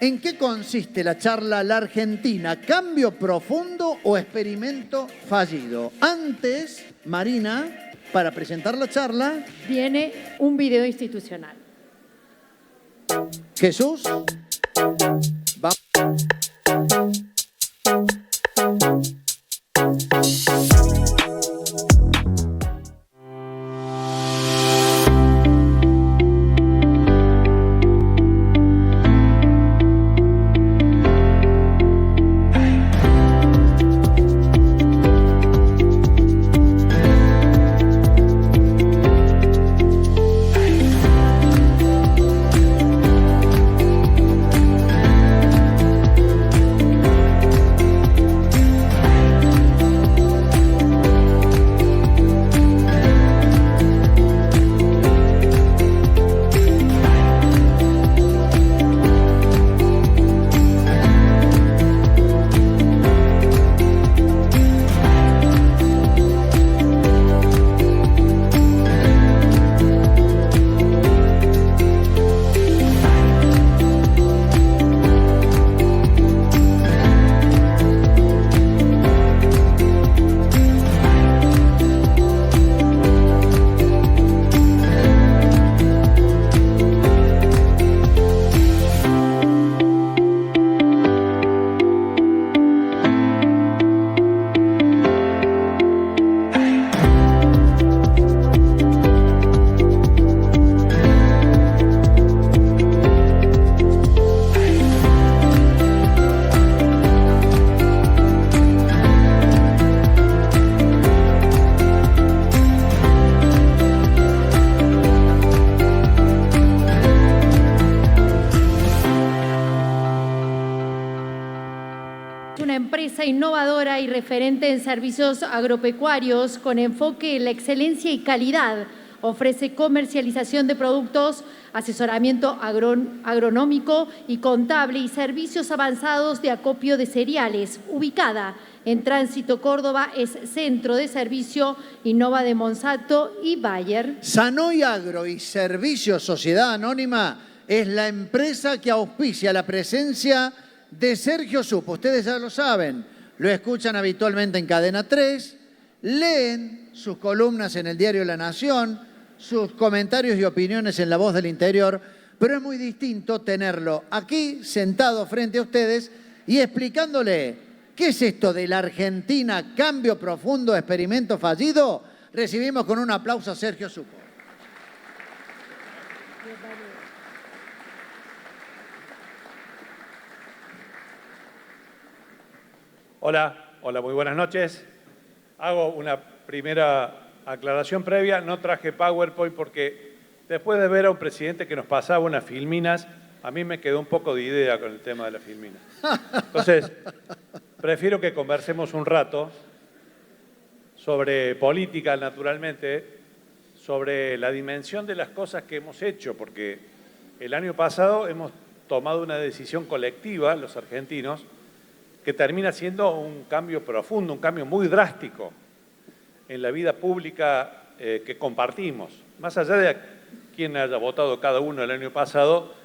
¿En qué consiste la charla La Argentina? ¿Cambio profundo o experimento fallido? Antes, Marina, para presentar la charla, viene un video institucional. Jesús, va. Una empresa innovadora y referente en servicios agropecuarios con enfoque en la excelencia y calidad. Ofrece comercialización de productos, asesoramiento agronómico y contable y servicios avanzados de acopio de cereales. Ubicada en Tránsito Córdoba, es centro de servicio Innova de Monsanto y Bayer. Sanoy Agro y Servicios Sociedad Anónima es la empresa que auspicia la presencia de Sergio Supo. Ustedes ya lo saben, lo escuchan habitualmente en Cadena 3, leen sus columnas en el diario La Nación, sus comentarios y opiniones en La Voz del Interior, pero es muy distinto tenerlo aquí, sentado frente a ustedes y explicándole qué es esto de la Argentina, cambio profundo, experimento fallido. Recibimos con un aplauso a Sergio Supo. Hola, muy buenas noches. Hago una primera aclaración previa. No traje PowerPoint porque después de ver a un presidente que nos pasaba unas filminas, a mí me quedó un poco de idea con el tema de las filminas. Entonces, prefiero que conversemos un rato sobre política, naturalmente, sobre la dimensión de las cosas que hemos hecho, porque el año pasado hemos tomado una decisión colectiva, los argentinos, que termina siendo un cambio profundo, un cambio muy drástico en la vida pública que compartimos. Más allá de quien haya votado cada uno el año pasado,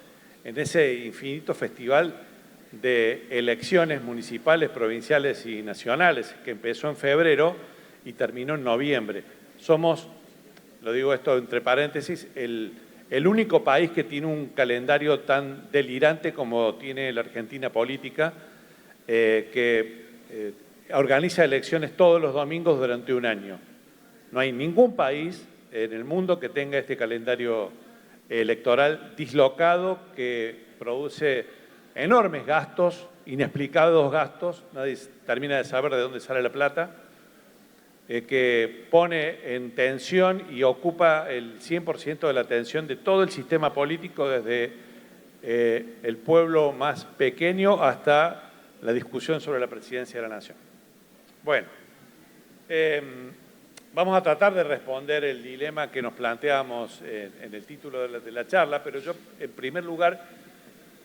en ese infinito festival de elecciones municipales, provinciales y nacionales, que empezó en febrero y terminó en noviembre. Somos, lo digo esto entre paréntesis, el único país que tiene un calendario tan delirante como tiene la Argentina política, que organiza elecciones todos los domingos durante un año. No hay ningún país en el mundo que tenga este calendario electoral dislocado que produce enormes gastos, inexplicados gastos, nadie termina de saber de dónde sale la plata, que pone en tensión y ocupa el 100% de la atención de todo el sistema político, desde el pueblo más pequeño hasta la discusión sobre la presidencia de la Nación. Bueno, vamos a tratar de responder el dilema que nos planteamos en el título de la charla, pero yo, en primer lugar,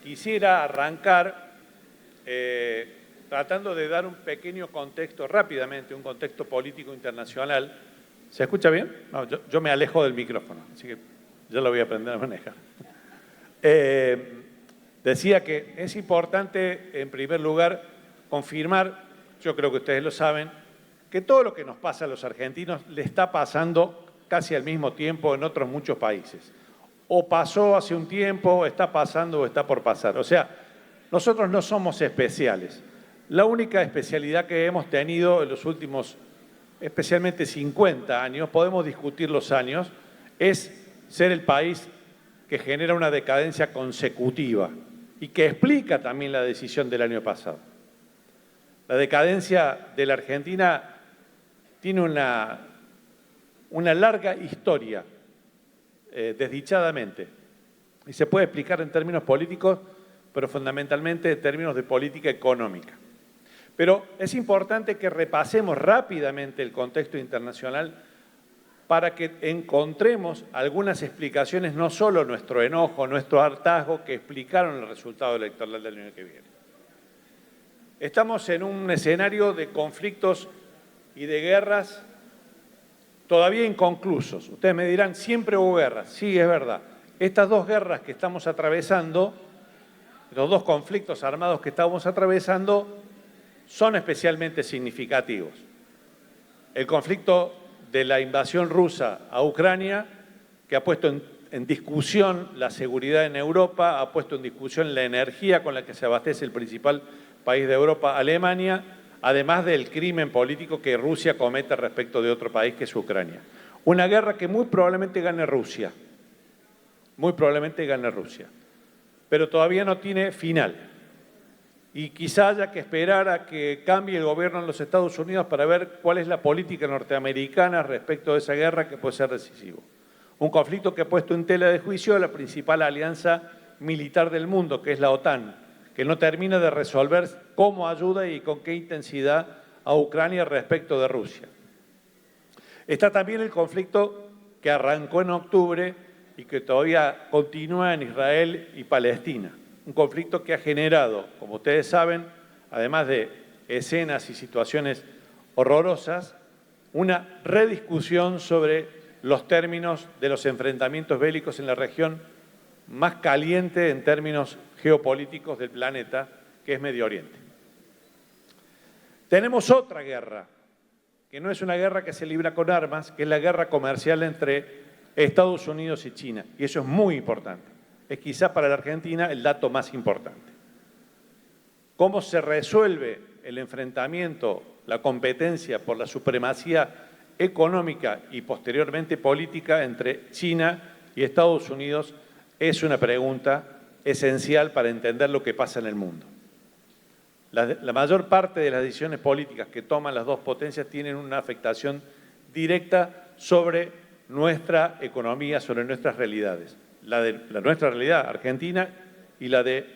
quisiera arrancar tratando de dar un pequeño contexto, rápidamente, un contexto político internacional. ¿Se escucha bien? No, yo me alejo del micrófono, así que ya lo voy a aprender a manejar. Decía que es importante, en primer lugar, confirmar, yo creo que ustedes lo saben, que todo lo que nos pasa a los argentinos le está pasando casi al mismo tiempo en otros muchos países. O pasó hace un tiempo, está pasando o está por pasar. O sea, nosotros no somos especiales. La única especialidad que hemos tenido en los últimos, especialmente 50 años, podemos discutir los años, es ser el país que genera una decadencia consecutiva y que explica también la decisión del año pasado. La decadencia de la Argentina tiene una larga historia, desdichadamente, y se puede explicar en términos políticos, pero fundamentalmente en términos de política económica. Pero es importante que repasemos rápidamente el contexto internacional para que encontremos algunas explicaciones, no solo nuestro enojo, nuestro hartazgo, que explicaron el resultado electoral del año que viene. Estamos en un escenario de conflictos y de guerras todavía inconclusos. Ustedes me dirán, siempre hubo guerras. Sí, es verdad. Estas dos guerras que estamos atravesando, los dos conflictos armados que estamos atravesando, son especialmente significativos. El conflicto de la invasión rusa a Ucrania, que ha puesto en discusión la seguridad en Europa, ha puesto en discusión la energía con la que se abastece el principal país de Europa, Alemania, además del crimen político que Rusia comete respecto de otro país que es Ucrania. Una guerra que muy probablemente gane Rusia, muy probablemente gane Rusia, pero todavía no tiene final. Y quizá haya que esperar a que cambie el gobierno en los Estados Unidos para ver cuál es la política norteamericana respecto de esa guerra, que puede ser decisivo. Un conflicto que ha puesto en tela de juicio a la principal alianza militar del mundo, que es la OTAN, que no termina de resolver cómo ayuda y con qué intensidad a Ucrania respecto de Rusia. Está también el conflicto que arrancó en octubre y que todavía continúa en Israel y Palestina. Un conflicto que ha generado, como ustedes saben, además de escenas y situaciones horrorosas, una rediscusión sobre los términos de los enfrentamientos bélicos en la región más caliente en términos geopolíticos del planeta, que es Medio Oriente. Tenemos otra guerra, que no es una guerra que se libra con armas, que es la guerra comercial entre Estados Unidos y China, y eso es muy importante. Es quizá para la Argentina el dato más importante. ¿Cómo se resuelve el enfrentamiento, la competencia por la supremacía económica y posteriormente política entre China y Estados Unidos? Es una pregunta esencial para entender lo que pasa en el mundo. La mayor parte de las decisiones políticas que toman las dos potencias tienen una afectación directa sobre nuestra economía, sobre nuestras realidades. La nuestra realidad argentina y la de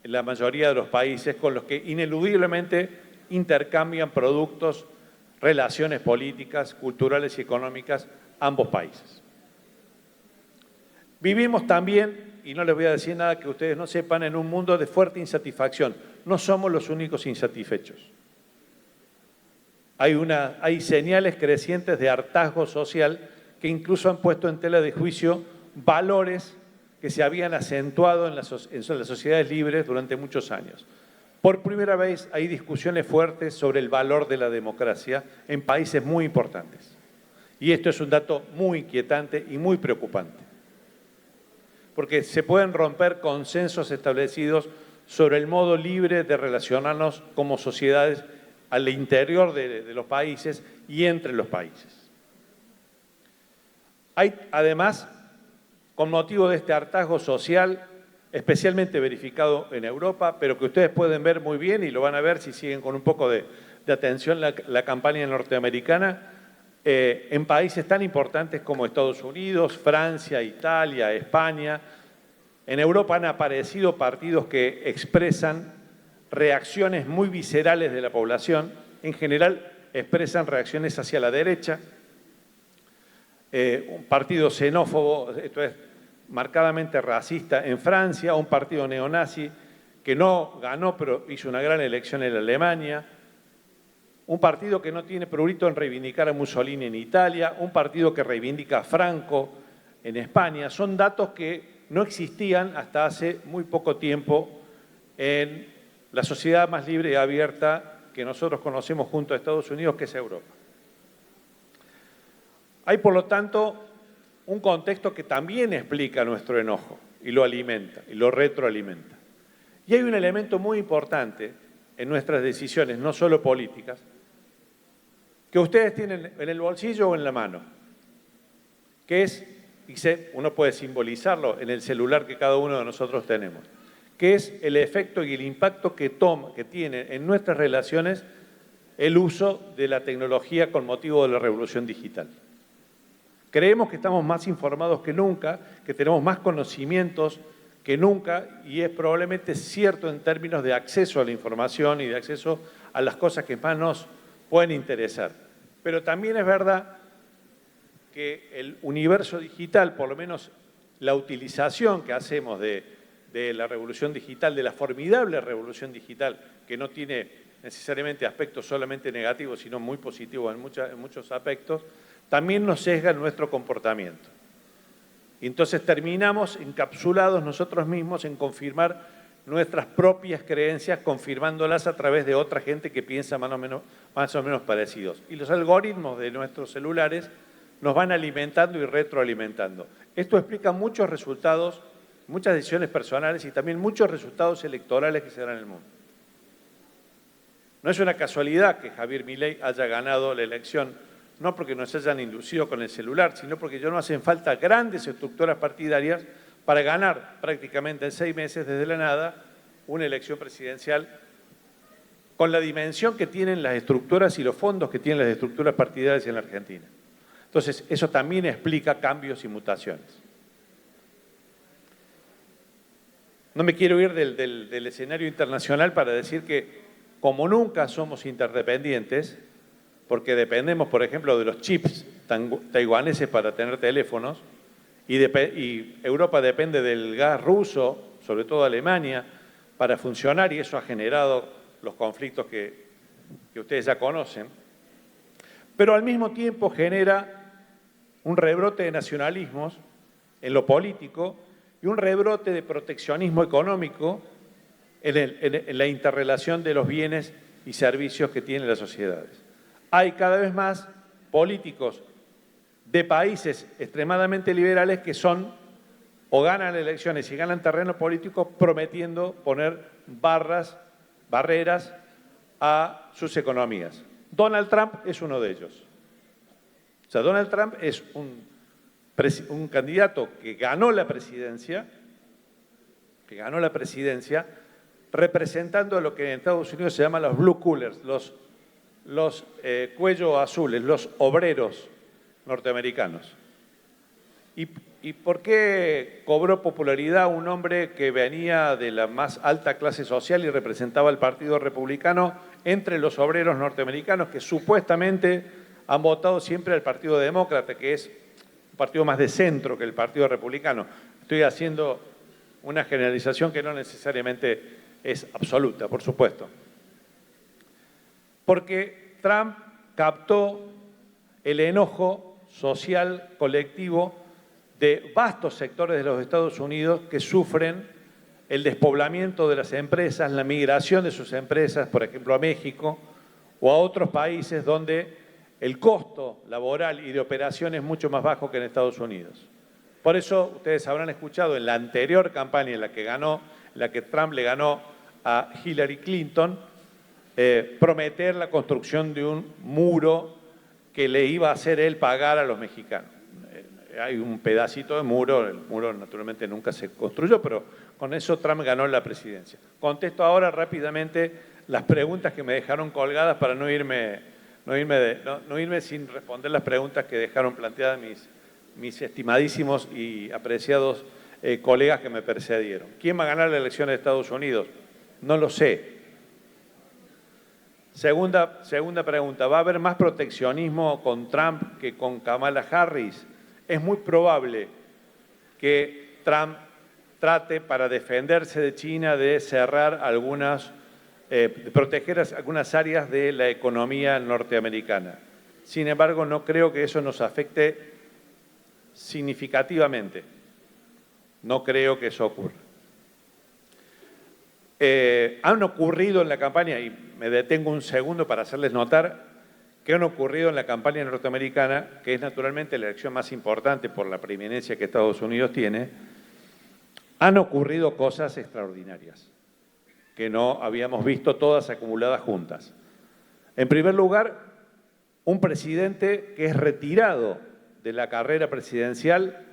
la mayoría de los países con los que ineludiblemente intercambian productos, relaciones políticas, culturales y económicas ambos países. Vivimos también, y no les voy a decir nada que ustedes no sepan, en un mundo de fuerte insatisfacción. No somos los únicos insatisfechos. Hay señales crecientes de hartazgo social que incluso han puesto en tela de juicio valores que se habían acentuado en las sociedades libres durante muchos años. Por primera vez hay discusiones fuertes sobre el valor de la democracia en países muy importantes. Y esto es un dato muy inquietante y muy preocupante, porque se pueden romper consensos establecidos sobre el modo libre de relacionarnos como sociedades al interior de los países y entre los países. Hay, además, con motivo de este hartazgo social, especialmente verificado en Europa, pero que ustedes pueden ver muy bien y lo van a ver si siguen con un poco de atención la campaña norteamericana, en países tan importantes como Estados Unidos, Francia, Italia, España. En Europa han aparecido partidos que expresan reacciones muy viscerales de la población, en general expresan reacciones hacia la derecha, un partido xenófobo, esto es marcadamente racista en Francia, un partido neonazi que no ganó pero hizo una gran elección en Alemania, un partido que no tiene prurito en reivindicar a Mussolini en Italia, un partido que reivindica a Franco en España. Son datos que no existían hasta hace muy poco tiempo en la sociedad más libre y abierta que nosotros conocemos junto a Estados Unidos, que es Europa. Hay, por lo tanto, un contexto que también explica nuestro enojo y lo alimenta, y lo retroalimenta. Y hay un elemento muy importante en nuestras decisiones, no solo políticas, que ustedes tienen en el bolsillo o en la mano, que es, y uno puede simbolizarlo en el celular que cada uno de nosotros tenemos, que es el efecto y el impacto que tiene en nuestras relaciones el uso de la tecnología con motivo de la revolución digital. Creemos que estamos más informados que nunca, que tenemos más conocimientos que nunca, y es probablemente cierto en términos de acceso a la información y de acceso a las cosas que más nos pueden interesar. Pero también es verdad que el universo digital, por lo menos la utilización que hacemos de la revolución digital, de la formidable revolución digital, que no tiene necesariamente aspectos solamente negativos, sino muy positivos en muchos aspectos, también nos sesga nuestro comportamiento. Y entonces terminamos encapsulados nosotros mismos en confirmar nuestras propias creencias, confirmándolas a través de otra gente que piensa más o menos parecidos. Y los algoritmos de nuestros celulares nos van alimentando y retroalimentando. Esto explica muchos resultados, muchas decisiones personales y también muchos resultados electorales que se dan en el mundo. No es una casualidad que Javier Milei haya ganado la elección, no porque nos hayan inducido con el celular, sino porque ya no hacen falta grandes estructuras partidarias para ganar prácticamente en 6 meses desde la nada una elección presidencial con la dimensión que tienen las estructuras y los fondos que tienen las estructuras partidarias en la Argentina. Entonces, eso también explica cambios y mutaciones. No me quiero ir del escenario internacional para decir que, como nunca somos interdependientes, porque dependemos, por ejemplo, de los chips taiwaneses para tener teléfonos, y Europa depende del gas ruso, sobre todo Alemania, para funcionar, y eso ha generado los conflictos que ustedes ya conocen, pero al mismo tiempo genera un rebrote de nacionalismos en lo político y un rebrote de proteccionismo económico en la interrelación de los bienes y servicios que tienen las sociedades. Hay cada vez más políticos de países extremadamente liberales que son o ganan elecciones y ganan terreno político prometiendo poner barreras a sus economías. Donald Trump es uno de ellos. O sea, Donald Trump es un candidato que ganó la presidencia, representando lo que en Estados Unidos se llama los blue collars, los cuellos azules, los obreros norteamericanos. ¿Y por qué cobró popularidad un hombre que venía de la más alta clase social y representaba al Partido Republicano entre los obreros norteamericanos que supuestamente han votado siempre al Partido Demócrata, que es un partido más de centro que el Partido Republicano? Estoy haciendo una generalización que no necesariamente es absoluta, por supuesto. Porque Trump captó el enojo social colectivo de vastos sectores de los Estados Unidos que sufren el despoblamiento de las empresas, la migración de sus empresas, por ejemplo, a México o a otros países donde el costo laboral y de operación es mucho más bajo que en Estados Unidos. Por eso ustedes habrán escuchado en la anterior campaña en la que Trump le ganó a Hillary Clinton, prometer la construcción de un muro que le iba a hacer él pagar a los mexicanos. Hay un pedacito de muro, el muro naturalmente nunca se construyó, pero con eso Trump ganó la presidencia. Contesto ahora rápidamente las preguntas que me dejaron colgadas para no irme sin responder las preguntas que dejaron planteadas mis estimadísimos y apreciados colegas que me precedieron. ¿Quién va a ganar la elección de Estados Unidos? No lo sé. Segunda pregunta, ¿va a haber más proteccionismo con Trump que con Kamala Harris? Es muy probable que Trump trate, para defenderse de China, de cerrar de proteger algunas áreas de la economía norteamericana. Sin embargo, no creo que eso nos afecte significativamente. No creo que eso ocurra. Han ocurrido en la campaña, y me detengo un segundo para hacerles notar que han ocurrido en la campaña norteamericana, que es naturalmente la elección más importante por la preeminencia que Estados Unidos tiene, han ocurrido cosas extraordinarias que no habíamos visto todas acumuladas juntas. En primer lugar, un presidente que es retirado de la carrera presidencial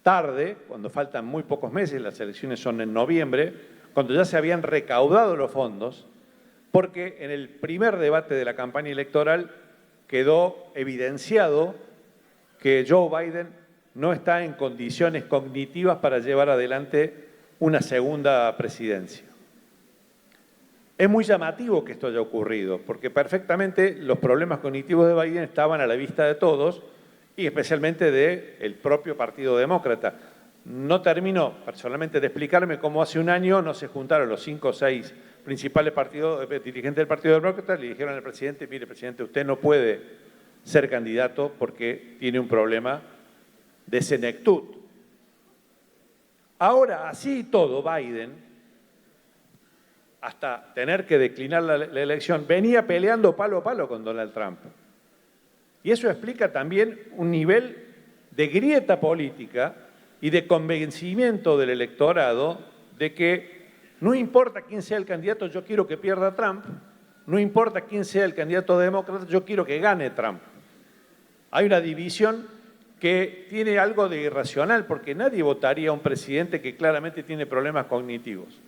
tarde, cuando faltan muy pocos meses, las elecciones son en noviembre, cuando ya se habían recaudado los fondos, porque en el primer debate de la campaña electoral quedó evidenciado que Joe Biden no está en condiciones cognitivas para llevar adelante una segunda presidencia. Es muy llamativo que esto haya ocurrido, porque perfectamente los problemas cognitivos de Biden estaban a la vista de todos y especialmente del propio Partido Demócrata. No termino personalmente de explicarme cómo hace un año no se juntaron los 5 o 6 principales dirigentes del Partido Demócrata y le dijeron al presidente, mire, presidente, usted no puede ser candidato porque tiene un problema de senectud. Ahora, así y todo, Biden, hasta tener que declinar la elección, venía peleando palo a palo con Donald Trump. Y eso explica también un nivel de grieta política y de convencimiento del electorado de que no importa quién sea el candidato, yo quiero que pierda Trump, no importa quién sea el candidato demócrata, yo quiero que gane Trump. Hay una división que tiene algo de irracional, porque nadie votaría a un presidente que claramente tiene problemas cognitivos.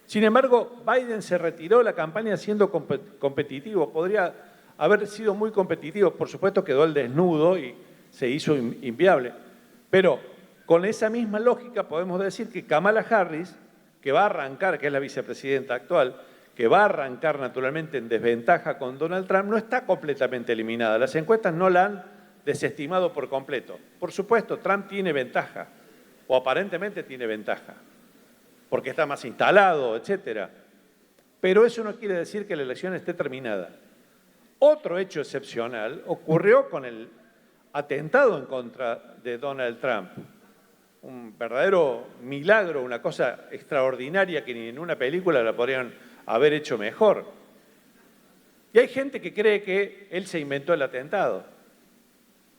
Sin embargo, Biden se retiró de la campaña siendo competitivo, podría haber sido muy competitivo, por supuesto quedó al desnudo y se hizo inviable, pero con esa misma lógica podemos decir que Kamala Harris, que va a arrancar, que es la vicepresidenta actual, que va a arrancar naturalmente en desventaja con Donald Trump, no está completamente eliminada. Las encuestas no la han desestimado por completo. Por supuesto, Trump tiene ventaja, o aparentemente tiene ventaja, porque está más instalado, etcétera. Pero eso no quiere decir que la elección esté terminada. Otro hecho excepcional ocurrió con el atentado en contra de Donald Trump. Un verdadero milagro, una cosa extraordinaria que ni en una película la podrían haber hecho mejor. Y hay gente que cree que él se inventó el atentado.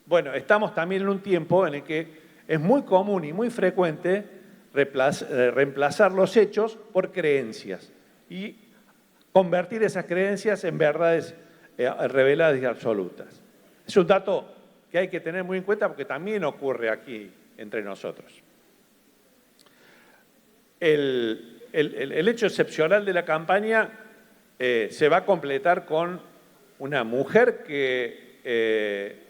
Bueno, estamos también en un tiempo en el que es muy común y muy frecuente reemplazar los hechos por creencias y convertir esas creencias en verdades reveladas y absolutas. Es un dato que hay que tener muy en cuenta porque también ocurre aquí entre nosotros. El hecho excepcional de la campaña se va a completar con una mujer que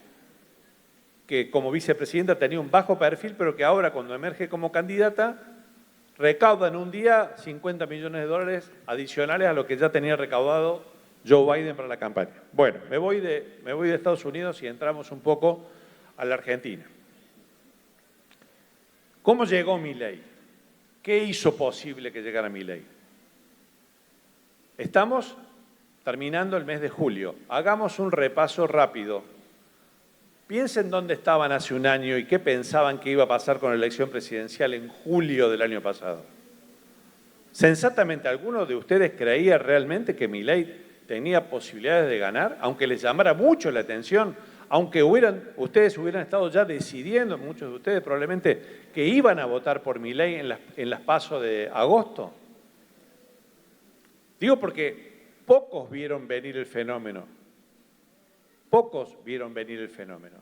como vicepresidenta tenía un bajo perfil, pero que ahora cuando emerge como candidata recauda en un día $50 millones adicionales a lo que ya tenía recaudado Joe Biden para la campaña. Bueno, me voy de Estados Unidos y entramos un poco a la Argentina. ¿Cómo llegó Milei? ¿Qué hizo posible que llegara Milei? Estamos terminando el mes de julio. Hagamos un repaso rápido. Piensen dónde estaban hace un año y qué pensaban que iba a pasar con la elección presidencial en julio del año pasado. Sensatamente, ¿alguno de ustedes creía realmente que Milei tenía posibilidades de ganar? Aunque les llamara mucho la atención, aunque ustedes hubieran estado ya decidiendo, muchos de ustedes probablemente, que iban a votar por Milei en las PASO de agosto. Digo porque pocos vieron venir el fenómeno. Pocos vieron venir el fenómeno.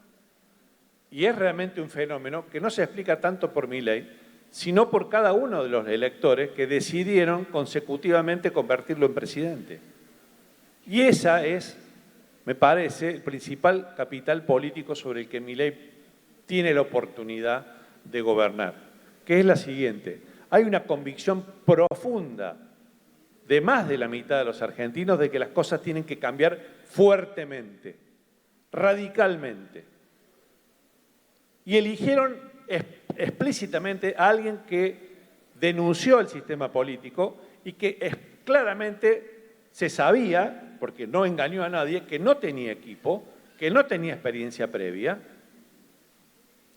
Y es realmente un fenómeno que no se explica tanto por Milei, sino por cada uno de los electores que decidieron consecutivamente convertirlo en presidente. Y esa es, me parece, el principal capital político sobre el que Milei tiene la oportunidad de gobernar, que es la siguiente. Hay una convicción profunda de más de la mitad de los argentinos de que las cosas tienen que cambiar fuertemente, radicalmente. Y eligieron explícitamente a alguien que denunció el sistema político y que claramente se sabía, porque no engañó a nadie, que no tenía equipo, que no tenía experiencia previa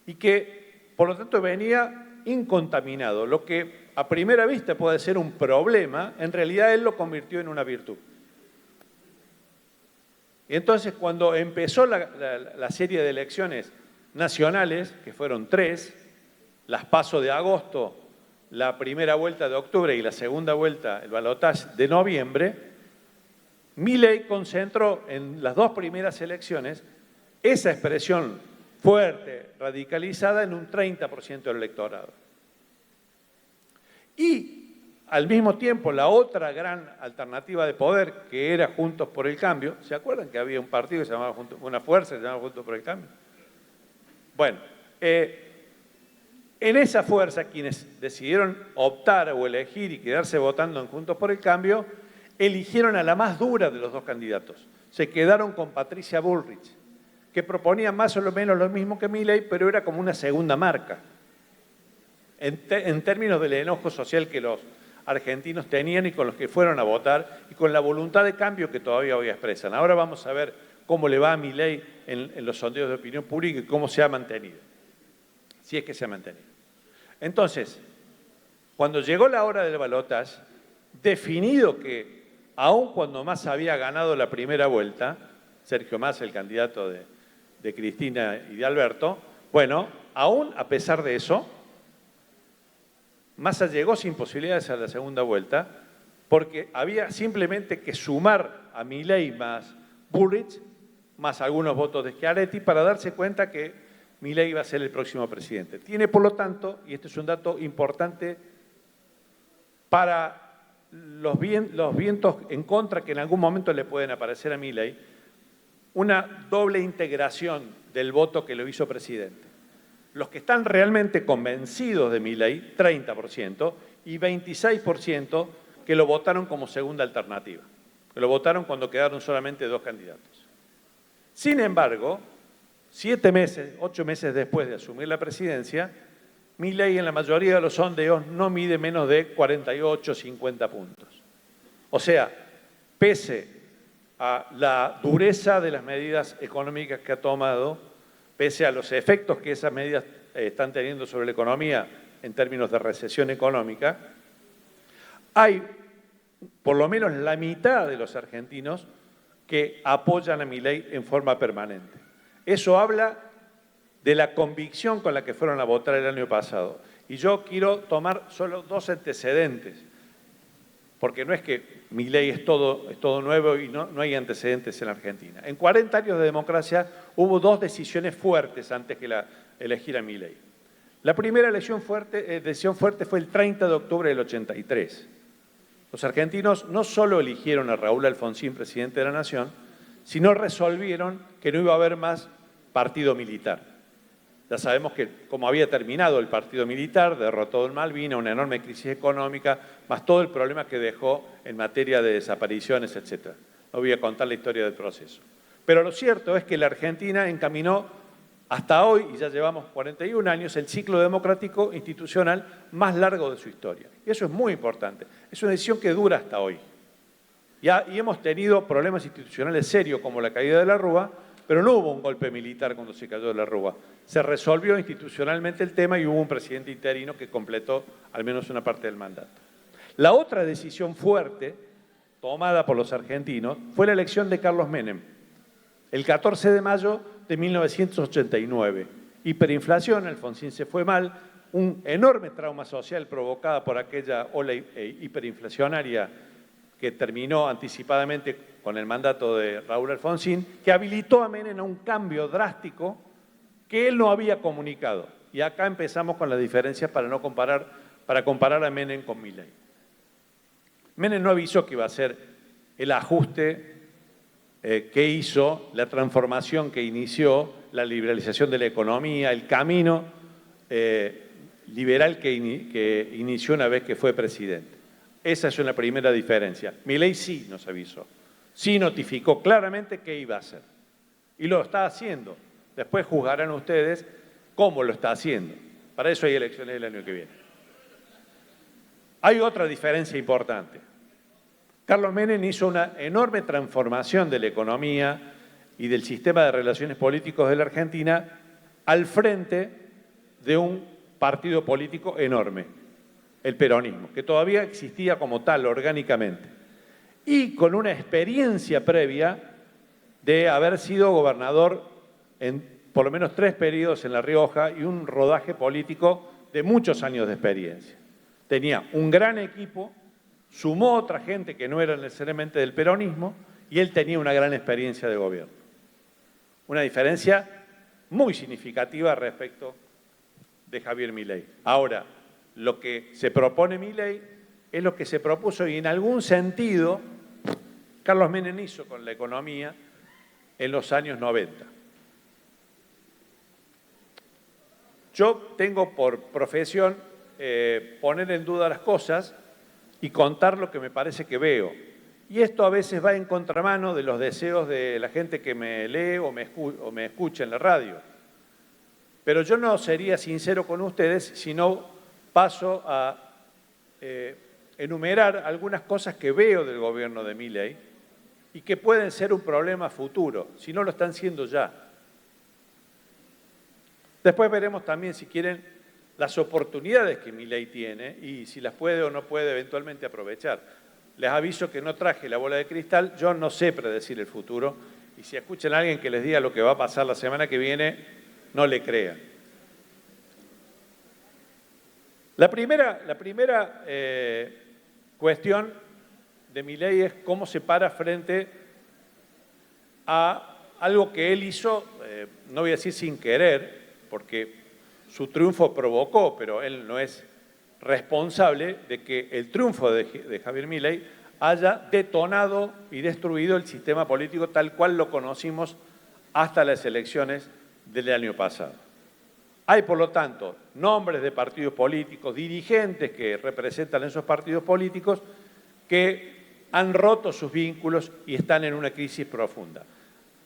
y que, por lo tanto, venía incontaminado. Lo que a primera vista puede ser un problema, en realidad él lo convirtió en una virtud. Y entonces cuando empezó la serie de elecciones nacionales, que fueron 3, las PASO de agosto, la primera vuelta de octubre y la segunda vuelta, el balotaje de noviembre, Milei concentró en las 2 primeras elecciones esa expresión fuerte, radicalizada, en un 30% del electorado. Y al mismo tiempo, la otra gran alternativa de poder, que era Juntos por el Cambio, ¿se acuerdan que había un partido que se llamaba una fuerza que se llamaba Juntos por el Cambio? Bueno, en esa fuerza, quienes decidieron optar o elegir y quedarse votando en Juntos por el Cambio, eligieron a la más dura de los 2 candidatos. Se quedaron con Patricia Bullrich, que proponía más o menos lo mismo que Milei, pero era como una segunda marca, en términos del enojo social que los argentinos tenían y con los que fueron a votar y con la voluntad de cambio que todavía hoy expresan. Ahora vamos a ver cómo le va a Milei en los sondeos de opinión pública y cómo se ha mantenido, si es que se ha mantenido. Entonces, cuando llegó la hora del balotaje, definido que, aun cuando Massa había ganado la primera vuelta, Sergio Massa, el candidato de Cristina y de Alberto, bueno, aún a pesar de eso, Massa llegó sin posibilidades a la segunda vuelta porque había simplemente que sumar a Milei más Bullrich, más algunos votos de Schiaretti, para darse cuenta que Milei iba a ser el próximo presidente. Tiene, por lo tanto, y este es un dato importante para los vientos en contra que en algún momento le pueden aparecer a Milei, una doble integración del voto que lo hizo presidente. Los que están realmente convencidos de Milei, 30%, y 26% que lo votaron como segunda alternativa, que lo votaron cuando quedaron solamente 2 candidatos. Sin embargo, 8 meses después de asumir la presidencia, Milei en la mayoría de los sondeos no mide menos de 48, 50 puntos. O sea, pese a la dureza de las medidas económicas que ha tomado, pese a los efectos que esas medidas están teniendo sobre la economía en términos de recesión económica, hay por lo menos la mitad de los argentinos que apoyan a Milei en forma permanente. Eso habla de la convicción con la que fueron a votar el año pasado. Y yo quiero tomar solo 2 antecedentes, porque no es que Milei es todo nuevo y no hay antecedentes en la Argentina. En 40 años de democracia hubo 2 decisiones fuertes antes que elegir a Milei. La primera decisión fuerte fue el 30 de octubre del 83. Los argentinos no solo eligieron a Raúl Alfonsín presidente de la Nación, sino resolvieron que no iba a haber más partido militar. Ya sabemos que como había terminado el partido militar, derrotó en Malvinas, una enorme crisis económica, más todo el problema que dejó en materia de desapariciones, etc. No voy a contar la historia del proceso. Pero lo cierto es que la Argentina encaminó hasta hoy, y ya llevamos 41 años, el ciclo democrático institucional más largo de su historia. Y eso es muy importante. Es una decisión que dura hasta hoy. Y hemos tenido problemas institucionales serios como la caída de la Rúa, pero no hubo un golpe militar cuando se cayó de la Rúa. Se resolvió institucionalmente el tema y hubo un presidente interino que completó al menos una parte del mandato. La otra decisión fuerte tomada por los argentinos fue la elección de Carlos Menem, el 14 de mayo de 1989. Hiperinflación, Alfonsín se fue mal, un enorme trauma social provocada por aquella ola hiperinflacionaria que terminó anticipadamente con el mandato de Raúl Alfonsín, que habilitó a Menem a un cambio drástico que él no había comunicado. Y acá empezamos con las diferencias para comparar a Menem con Milei. Menem no avisó que iba a ser el ajuste que hizo, la transformación que inició, la liberalización de la economía, el camino liberal que inició una vez que fue presidente. Esa es una primera diferencia. Milei sí nos avisó, sí notificó claramente qué iba a hacer. Y lo está haciendo. Después juzgarán ustedes cómo lo está haciendo. Para eso hay elecciones el año que viene. Hay otra diferencia importante. Carlos Menem hizo una enorme transformación de la economía y del sistema de relaciones políticos de la Argentina al frente de un partido político enorme, el peronismo, que todavía existía como tal, orgánicamente, y con una experiencia previa de haber sido gobernador en por lo menos 3 periodos en La Rioja y un rodaje político de muchos años de experiencia. Tenía un gran equipo, sumó otra gente que no era necesariamente del peronismo y él tenía una gran experiencia de gobierno. Una diferencia muy significativa respecto de Javier Milei. Ahora, lo que se propone Milei es lo que se propuso y en algún sentido Carlos Menem hizo con la economía en los años 90. Yo tengo por profesión poner en duda las cosas y contar lo que me parece que veo. Y esto a veces va en contramano de los deseos de la gente que me lee o me escucha en la radio. Pero yo no sería sincero con ustedes si no paso a enumerar algunas cosas que veo del gobierno de Milei y que pueden ser un problema futuro, si no lo están siendo ya. Después veremos también, si quieren, las oportunidades que Milei tiene y si las puede o no puede eventualmente aprovechar. Les aviso que no traje la bola de cristal, yo no sé predecir el futuro y si escuchan a alguien que les diga lo que va a pasar la semana que viene, no le crean. La primera cuestión de Milei es cómo se para frente a algo que él hizo, no voy a decir sin querer, porque su triunfo provocó, pero él no es responsable de que el triunfo de Javier Milei haya detonado y destruido el sistema político tal cual lo conocimos hasta las elecciones del año pasado. Hay, por lo tanto, nombres de partidos políticos, dirigentes que representan esos partidos políticos que han roto sus vínculos y están en una crisis profunda.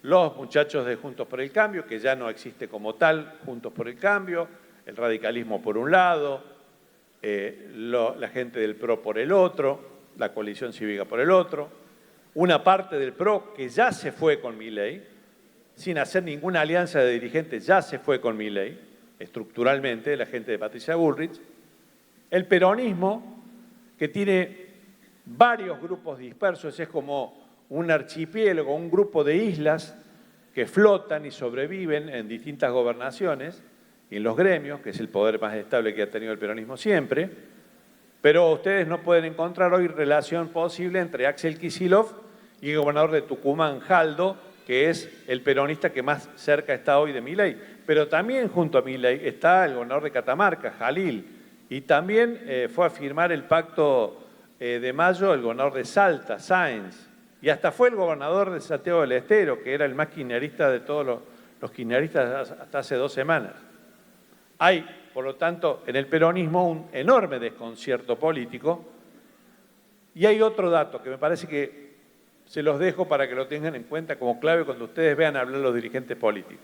Los muchachos de Juntos por el Cambio, que ya no existe como tal, Juntos por el Cambio, el radicalismo por un lado, la gente del PRO por el otro, la coalición cívica por el otro, una parte del PRO que ya se fue con Milei, sin hacer ninguna alianza de dirigentes, ya se fue con Milei, estructuralmente, la gente de Patricia Bullrich, el peronismo, que tiene varios grupos dispersos, es como un archipiélago, un grupo de islas que flotan y sobreviven en distintas gobernaciones y en los gremios, que es el poder más estable que ha tenido el peronismo siempre, pero ustedes no pueden encontrar hoy relación posible entre Axel Kicillof y el gobernador de Tucumán, Jaldo, que es el peronista que más cerca está hoy de Milei. Pero también junto a Milei está el gobernador de Catamarca, Jalil, y también fue a firmar el pacto de mayo el gobernador de Salta, Sáenz, y hasta fue el gobernador de Santiago del Estero, que era el más kirchnerista de todos los kirchneristas hasta hace 2 semanas. Hay, por lo tanto, en el peronismo un enorme desconcierto político. Y hay otro dato que me parece que se los dejo para que lo tengan en cuenta como clave cuando ustedes vean hablar los dirigentes políticos,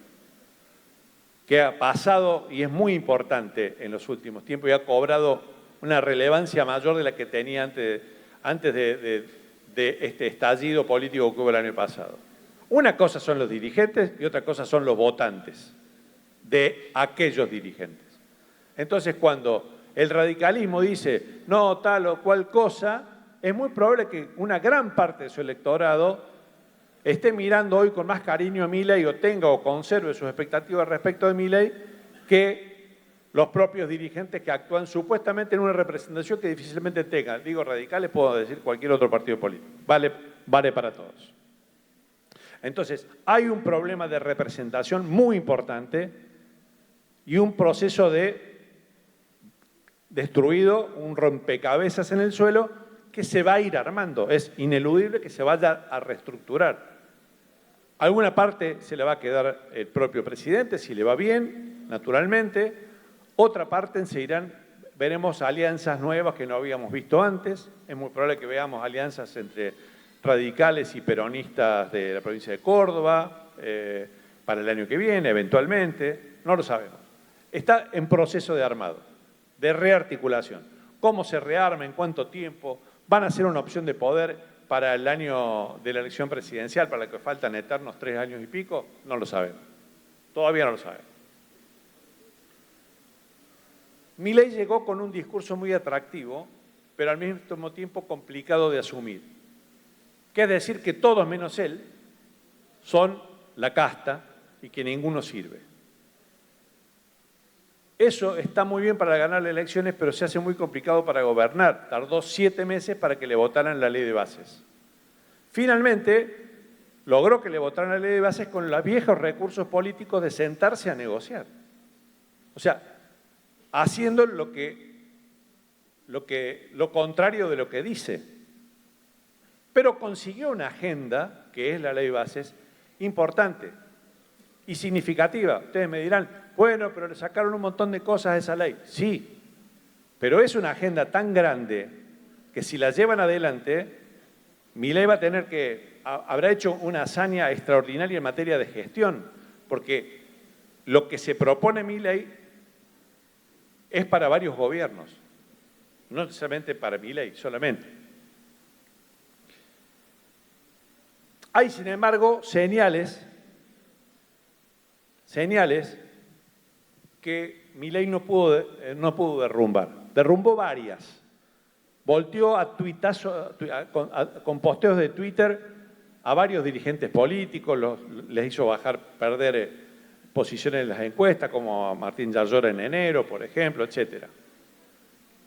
que ha pasado y es muy importante en los últimos tiempos y ha cobrado una relevancia mayor de la que tenía antes de este estallido político que hubo el año pasado. Una cosa son los dirigentes y otra cosa son los votantes de aquellos dirigentes. Entonces, cuando el radicalismo dice no tal o cual cosa, es muy probable que una gran parte de su electorado esté mirando hoy con más cariño a Milei o tenga o conserve sus expectativas respecto de Milei que los propios dirigentes que actúan supuestamente en una representación que difícilmente tengan. Digo radicales, puedo decir cualquier otro partido político. Vale para todos. Entonces, hay un problema de representación muy importante y un proceso de destruido, un rompecabezas en el suelo que se va a ir armando. Es ineludible que se vaya a reestructurar. Alguna parte se le va a quedar el propio presidente, si le va bien, naturalmente. Otra parte se irán, veremos alianzas nuevas que no habíamos visto antes. Es muy probable que veamos alianzas entre radicales y peronistas de la provincia de Córdoba para el año que viene, eventualmente. No lo sabemos. Está en proceso de armado, de rearticulación. ¿Cómo se rearma? ¿En cuánto tiempo? ¿Van a ser una opción de poder para el año de la elección presidencial, para la que faltan eternos 3 años y pico? No lo sabemos. Todavía no lo sabemos. Milei llegó con un discurso muy atractivo, pero al mismo tiempo complicado de asumir. Que es decir, que todos menos él son la casta y que ninguno sirve. Eso está muy bien para ganar las elecciones, pero se hace muy complicado para gobernar. Tardó 7 meses para que le votaran la ley de bases. Finalmente, logró que le votaran la ley de bases con los viejos recursos políticos de sentarse a negociar. O sea, haciendo lo contrario de lo que dice. Pero consiguió una agenda, que es la ley de bases, importante y significativa. Ustedes me dirán, bueno, pero le sacaron un montón de cosas a esa ley. Sí, pero es una agenda tan grande que si la llevan adelante, Milei va a tener habrá hecho una hazaña extraordinaria en materia de gestión, porque lo que se propone Milei es para varios gobiernos, no necesariamente para Milei solamente. Hay, sin embargo, señales que Milei no pudo derrumbar. Derrumbó varias. Volteó con posteos de Twitter a varios dirigentes políticos, les hizo perder posiciones en las encuestas, como a Martín Yarlora en enero, por ejemplo, etc.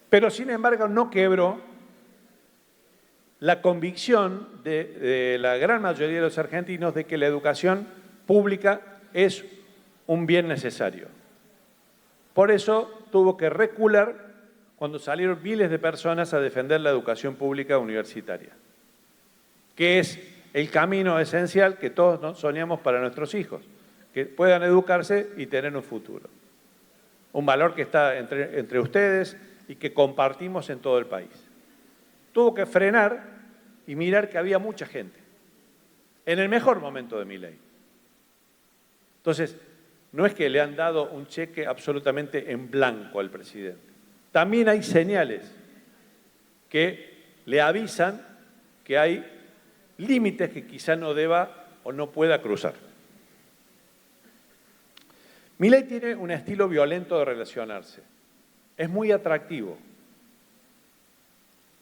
Pero, sin embargo, no quebró la convicción de la gran mayoría de los argentinos de que la educación pública es un bien necesario. Por eso tuvo que recular cuando salieron miles de personas a defender la educación pública universitaria, que es el camino esencial que todos soñamos para nuestros hijos, que puedan educarse y tener un futuro. Un valor que está entre ustedes y que compartimos en todo el país. Tuvo que frenar y mirar que había mucha gente, en el mejor momento de Milei. Entonces, no es que le han dado un cheque absolutamente en blanco al presidente. También hay señales que le avisan que hay límites que quizá no deba o no pueda cruzar. Milei tiene un estilo violento de relacionarse. Es muy atractivo.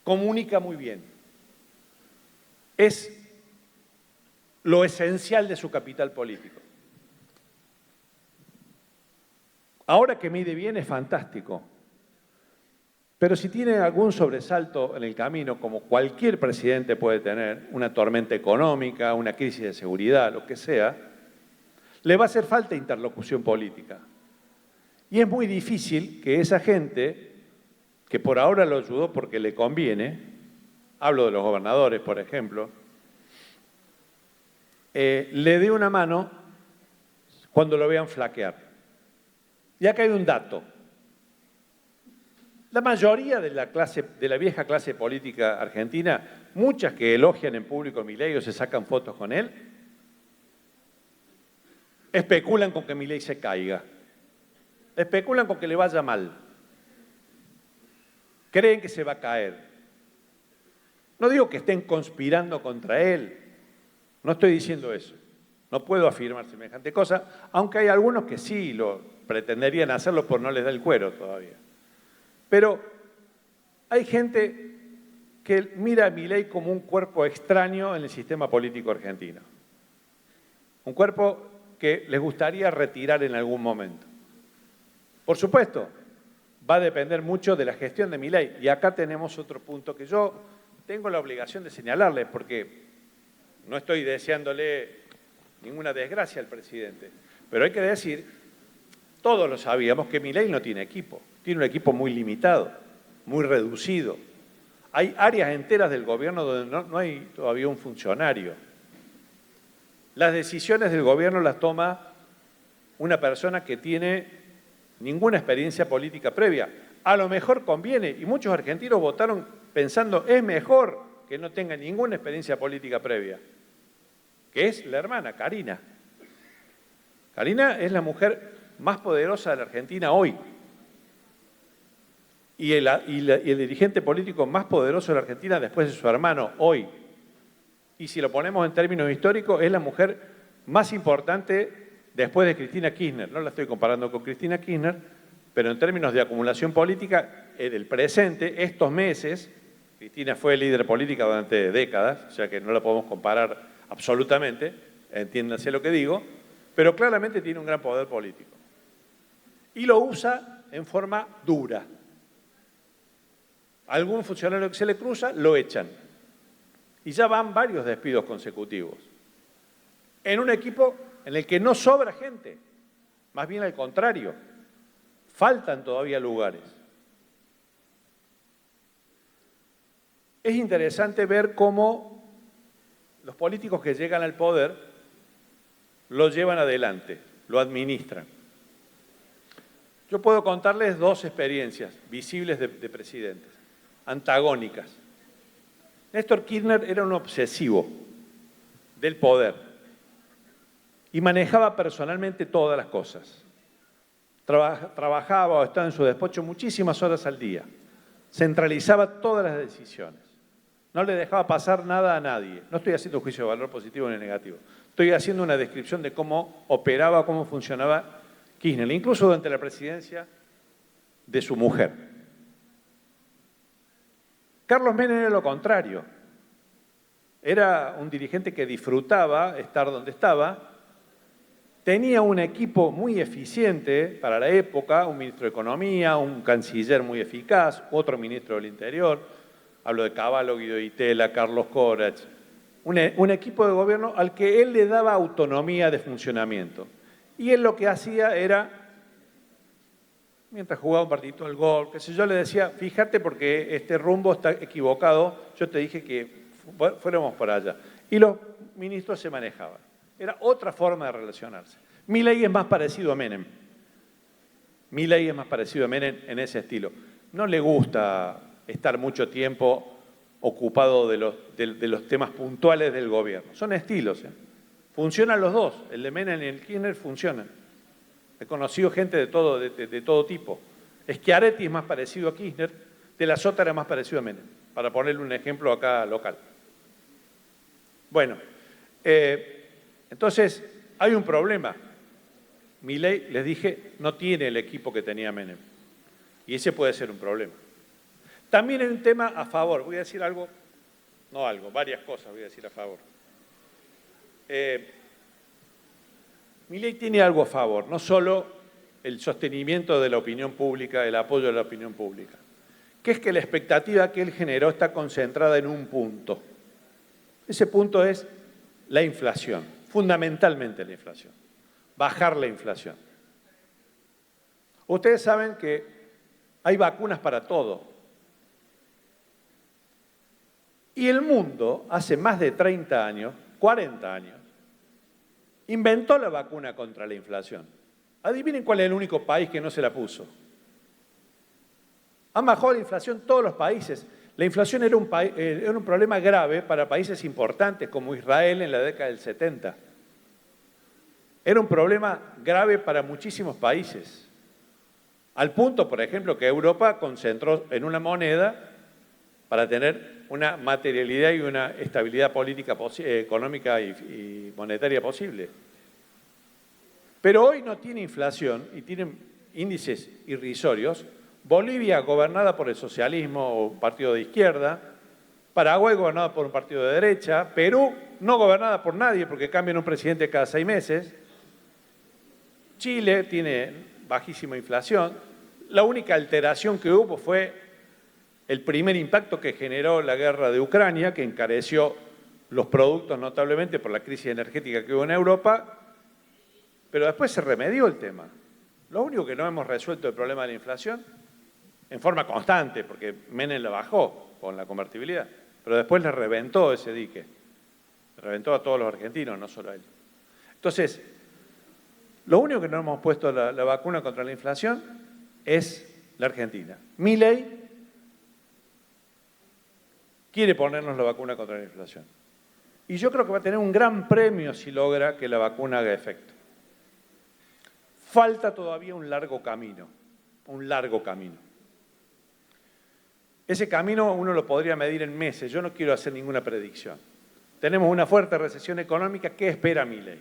Comunica muy bien. Es lo esencial de su capital político. Ahora que mide bien es fantástico. Pero si tiene algún sobresalto en el camino, como cualquier presidente puede tener, una tormenta económica, una crisis de seguridad, lo que sea, le va a hacer falta interlocución política. Y es muy difícil que esa gente, que por ahora lo ayudó porque le conviene, hablo de los gobernadores, por ejemplo, le dé una mano cuando lo vean flaquear. Y acá hay un dato. La mayoría de la vieja clase política argentina, muchas que elogian en público a Milei o se sacan fotos con él, especulan con que Milei se caiga. Especulan con que le vaya mal. Creen que se va a caer. No digo que estén conspirando contra él. No estoy diciendo eso. No puedo afirmar semejante cosa, aunque hay algunos que sí lo pretenderían hacerlo por no les da el cuero todavía. Pero hay gente que mira a Milei como un cuerpo extraño en el sistema político argentino. Un cuerpo que les gustaría retirar en algún momento. Por supuesto, va a depender mucho de la gestión de Milei. Y acá tenemos otro punto que yo tengo la obligación de señalarles, porque no estoy deseándole ninguna desgracia al presidente. Pero hay que decir, todos lo sabíamos, que Milei no tiene equipo. Tiene un equipo muy limitado, muy reducido. Hay áreas enteras del gobierno donde no hay todavía un funcionario. Las decisiones del gobierno las toma una persona que tiene ninguna experiencia política previa. A lo mejor conviene, y muchos argentinos votaron pensando, es mejor que no tenga ninguna experiencia política previa, que es la hermana, Karina. Karina es la mujer más poderosa de la Argentina hoy. Y el dirigente político más poderoso de la Argentina después de su hermano hoy. Y si lo ponemos en términos históricos, es la mujer más importante después de Cristina Kirchner. No la estoy comparando con Cristina Kirchner, pero en términos de acumulación política, en el presente, estos meses, Cristina fue líder política durante décadas, o sea que no la podemos comparar absolutamente, entiéndanse lo que digo, pero claramente tiene un gran poder político. Y lo usa en forma dura. Algún funcionario que se le cruza, lo echan. Y ya van varios despidos consecutivos. En un equipo en el que no sobra gente, más bien al contrario, faltan todavía lugares. Es interesante ver cómo los políticos que llegan al poder lo llevan adelante, lo administran. Yo puedo contarles dos experiencias visibles de presidentes, antagónicas. Néstor Kirchner era un obsesivo del poder y manejaba personalmente todas las cosas. Trabajaba o estaba en su despacho muchísimas horas al día. Centralizaba todas las decisiones. No le dejaba pasar nada a nadie. No estoy haciendo juicio de valor positivo ni negativo. Estoy haciendo una descripción de cómo operaba, cómo funcionaba Kirchner, incluso durante la presidencia de su mujer. Carlos Menem era lo contrario. Era un dirigente que disfrutaba estar donde estaba, tenía un equipo muy eficiente para la época, un ministro de Economía, un canciller muy eficaz, otro ministro del Interior, hablo de Cavallo, Guido Itela, Carlos Corach, un equipo de gobierno al que él le daba autonomía de funcionamiento. Y él lo que hacía era, mientras jugaba un partidito al gol, qué sé yo, le decía, fíjate porque este rumbo está equivocado, yo te dije que fuéramos por allá. Y los ministros se manejaban. Era otra forma de relacionarse. Milei es más parecido a Menem. Milei es más parecido a Menem en ese estilo. No le gusta estar mucho tiempo ocupado de los temas puntuales del gobierno. Son estilos, ¿eh? Funcionan los dos. El de Menem y el Kirchner funcionan. He conocido gente de todo tipo. Schiaretti es más parecido a Kirchner, De la Sota era más parecido a Menem, para ponerle un ejemplo acá local. Bueno, entonces hay un problema. Milei, les dije, no tiene el equipo que tenía Menem. Y ese puede ser un problema. También hay un tema a favor. Voy a decir algo, no algo, varias cosas voy a decir a favor. Milei tiene algo a favor, no solo el sostenimiento de la opinión pública, el apoyo de la opinión pública, que es que la expectativa que él generó está concentrada en un punto. Ese punto es la inflación, fundamentalmente la inflación, bajar la inflación. Ustedes saben que hay vacunas para todo. Y el mundo, hace más de 30 años, 40 años, inventó la vacuna contra la inflación. Adivinen cuál es el único país que no se la puso. Han bajado la inflación todos los países. La inflación era un problema grave para países importantes como Israel en la década del 70. Era un problema grave para muchísimos países. Al punto, por ejemplo, que Europa concentró en una moneda para tener una materialidad y una estabilidad política, económica y monetaria posible. Pero hoy no tiene inflación y tiene índices irrisorios. Bolivia, gobernada por el socialismo o un partido de izquierda. Paraguay, gobernada por un partido de derecha. Perú, no gobernada por nadie porque cambian un presidente cada 6 meses. Chile tiene bajísima inflación. La única alteración que hubo fue el primer impacto que generó la guerra de Ucrania, que encareció los productos notablemente por la crisis energética que hubo en Europa, pero después se remedió el tema. Lo único que no hemos resuelto el problema de la inflación, en forma constante, porque Menem la bajó con la convertibilidad, pero después le reventó ese dique. Le reventó a todos los argentinos, no solo a él. Entonces, lo único que no hemos puesto la vacuna contra la inflación es la Argentina. Milei quiere ponernos la vacuna contra la inflación. Y yo creo que va a tener un gran premio si logra que la vacuna haga efecto. Falta todavía un largo camino, un largo camino. Ese camino uno lo podría medir en meses, yo no quiero hacer ninguna predicción. Tenemos una fuerte recesión económica, ¿qué espera Milei?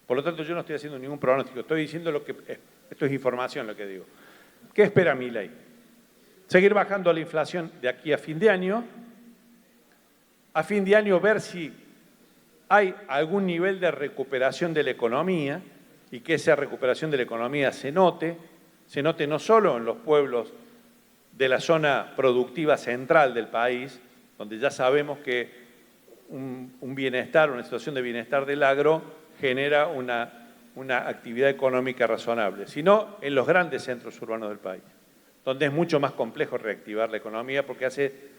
Por lo tanto, yo no estoy haciendo ningún pronóstico, estoy diciendo lo que, esto es información lo que digo. ¿Qué espera Milei? Seguir bajando la inflación de aquí a fin de año. A fin de año ver si hay algún nivel de recuperación de la economía y que esa recuperación de la economía se note no solo en los pueblos de la zona productiva central del país, donde ya sabemos que un bienestar, una situación de bienestar del agro genera una actividad económica razonable, sino en los grandes centros urbanos del país, donde es mucho más complejo reactivar la economía porque hace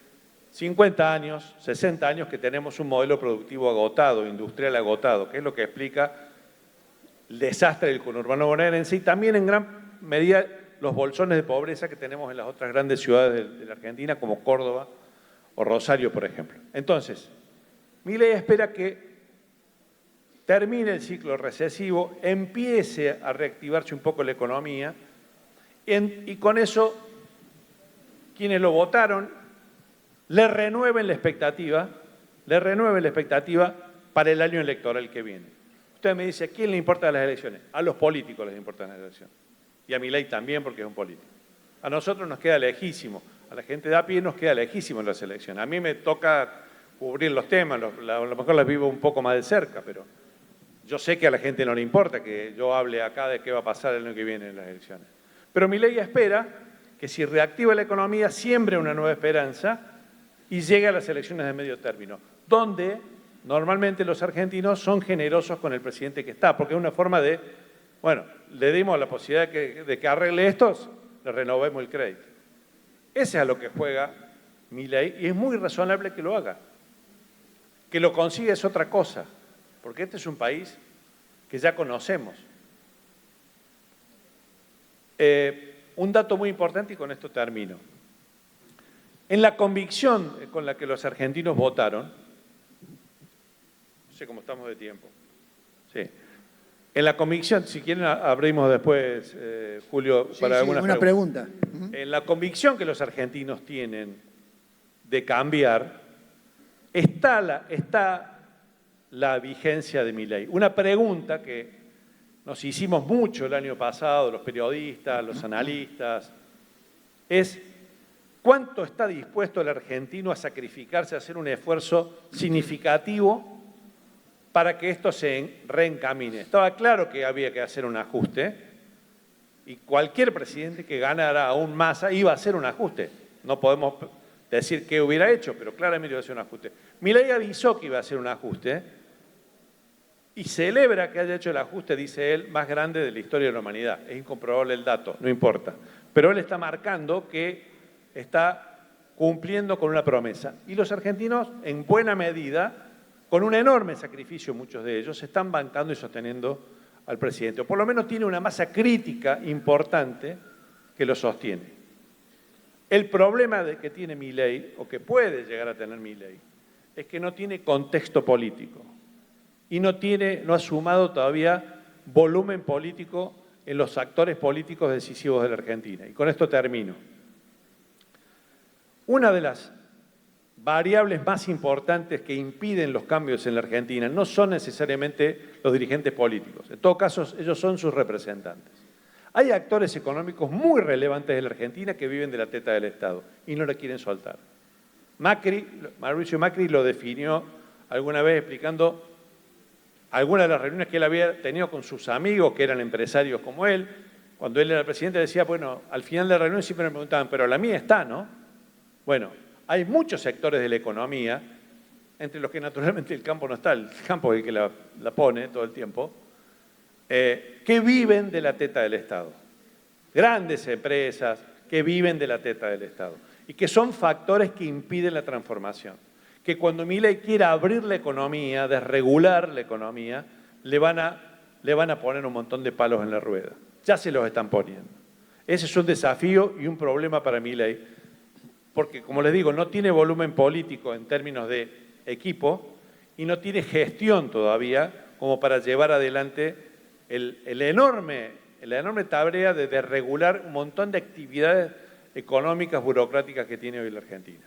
50 años, 60 años que tenemos un modelo productivo agotado, industrial agotado, que es lo que explica el desastre del conurbano bonaerense y también en gran medida los bolsones de pobreza que tenemos en las otras grandes ciudades de la Argentina, como Córdoba o Rosario, por ejemplo. Entonces, Milei espera que termine el ciclo recesivo, empiece a reactivarse un poco la economía y con eso quienes lo votaron le renueven la expectativa para el año electoral que viene. Usted me dice, ¿a quién le importan las elecciones? A los políticos les importan las elecciones. Y a Milei también porque es un político. A nosotros nos queda lejísimo, a la gente de a pie nos queda lejísimo en las elecciones. A mí me toca cubrir los temas, a lo mejor las vivo un poco más de cerca, pero yo sé que a la gente no le importa que yo hable acá de qué va a pasar el año que viene en las elecciones. Pero Milei espera que si reactiva la economía, siembre una nueva esperanza y llegue a las elecciones de medio término, donde normalmente los argentinos son generosos con el presidente que está, porque es una forma de, bueno, le dimos la posibilidad de que arregle estos, le renovemos el crédito. Ese es a lo que juega Milei y es muy razonable que lo haga. Que lo consiga es otra cosa, porque este es un país que ya conocemos. Un dato muy importante y con esto termino. En la convicción con la que los argentinos votaron, no sé cómo estamos de tiempo, sí. En la convicción, si quieren abrimos después, Julio, para alguna pregunta. En la convicción que los argentinos tienen de cambiar, está la vigencia de Milei. Una pregunta que nos hicimos mucho el año pasado, los periodistas, los analistas, es ¿cuánto está dispuesto el argentino a sacrificarse, a hacer un esfuerzo significativo para que esto se reencamine? Estaba claro que había que hacer un ajuste y cualquier presidente que ganara aún más iba a hacer un ajuste. No podemos decir qué hubiera hecho, pero claramente iba a hacer un ajuste. Milei avisó que iba a hacer un ajuste y celebra que haya hecho el ajuste, dice él, más grande de la historia de la humanidad. Es incomprobable el dato, no importa. Pero él está marcando que está cumpliendo con una promesa. Y los argentinos, en buena medida, con un enorme sacrificio, muchos de ellos, están bancando y sosteniendo al presidente. O por lo menos tiene una masa crítica importante que lo sostiene. El problema que tiene Milei, o que puede llegar a tener Milei, es que no tiene contexto político y no ha sumado todavía volumen político en los actores políticos decisivos de la Argentina. Y con esto termino. Una de las variables más importantes que impiden los cambios en la Argentina no son necesariamente los dirigentes políticos. En todo caso, ellos son sus representantes. Hay actores económicos muy relevantes de la Argentina que viven de la teta del Estado y no la quieren soltar. Mauricio Macri lo definió alguna vez explicando algunas de las reuniones que él había tenido con sus amigos que eran empresarios como él. Cuando él era presidente decía, bueno, al final de la reunión siempre me preguntaban, pero la mía está, ¿no? Bueno, hay muchos sectores de la economía, entre los que naturalmente el campo no está, el campo es el que la pone todo el tiempo, que viven de la teta del Estado. Grandes empresas que viven de la teta del Estado y que son factores que impiden la transformación. Que cuando Milei quiera abrir la economía, desregular la economía, le van a poner un montón de palos en la rueda. Ya se los están poniendo. Ese es un desafío y un problema para Milei, porque, como les digo, no tiene volumen político en términos de equipo y no tiene gestión todavía como para llevar adelante la enorme tarea de desregular un montón de actividades económicas, burocráticas que tiene hoy la Argentina.